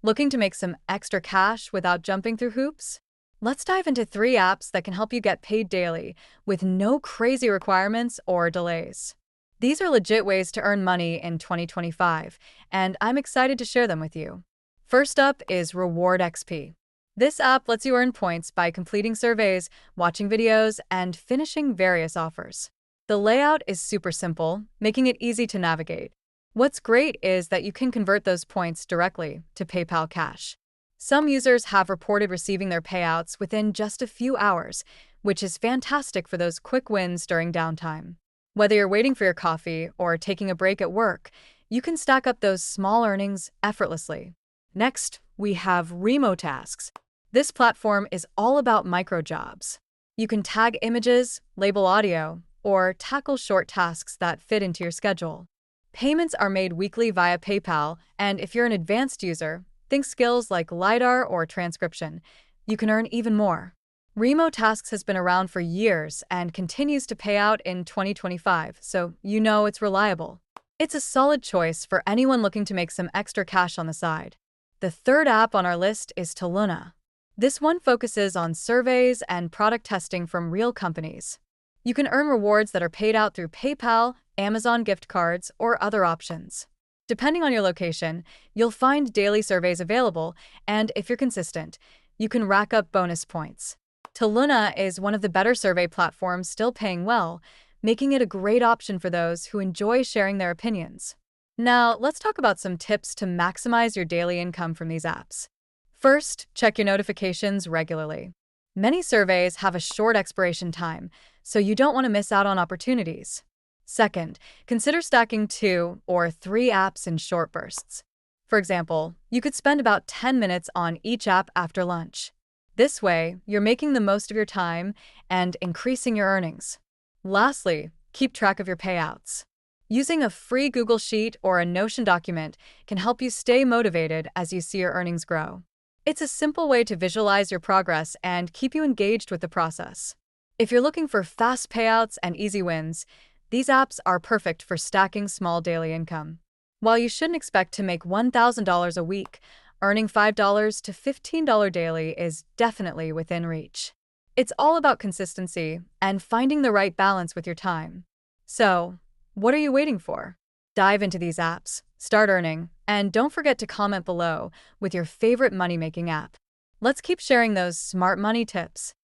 Looking to make some extra cash without jumping through hoops? Let's dive into 3 apps that can help you get paid daily with no crazy requirements or delays. These are legit ways to earn money in 2025, and I'm excited to share them with you. First up is Reward XP. This app lets you earn points by completing surveys, watching videos, and finishing various offers. The layout is super simple, making it easy to navigate. What's great is that you can convert those points directly to PayPal Cash. Some users have reported receiving their payouts within just a few hours, which is fantastic for those quick wins during downtime. Whether you're waiting for your coffee or taking a break at work, you can stack up those small earnings effortlessly. Next, we have remotasks. This platform is all about microjobs. You can tag images, label audio, or tackle short tasks that fit into your schedule. Payments are made weekly via PayPal, and if you're an advanced user, think skills like LiDAR or transcription, you can earn even more. Remotasks has been around for years and continues to pay out in 2025, so you know it's reliable. It's a solid choice for anyone looking to make some extra cash on the side. The third app on our list is Toluna. This one focuses on surveys and product testing from real companies. You can earn rewards that are paid out through PayPal, Amazon gift cards, or other options. Depending on your location, you'll find daily surveys available, and if you're consistent, you can rack up bonus points. Toluna is one of the better survey platforms still paying well, making it a great option for those who enjoy sharing their opinions. Now, let's talk about some tips to maximize your daily income from these apps. First, check your notifications regularly. Many surveys have a short expiration time, so you don't want to miss out on opportunities. Second, consider stacking 2 or 3 apps in short bursts. For example, you could spend about 10 minutes on each app after lunch. This way, you're making the most of your time and increasing your earnings. Lastly, keep track of your payouts. Using a free Google Sheet or a Notion document can help you stay motivated as you see your earnings grow. It's a simple way to visualize your progress and keep you engaged with the process. If you're looking for fast payouts and easy wins, these apps are perfect for stacking small daily income. While you shouldn't expect to make $1,000 a week, earning $5 to $15 daily is definitely within reach. It's all about consistency and finding the right balance with your time. So, what are you waiting for? Dive into these apps, start earning, and don't forget to comment below with your favorite money-making app. Let's keep sharing those smart money tips.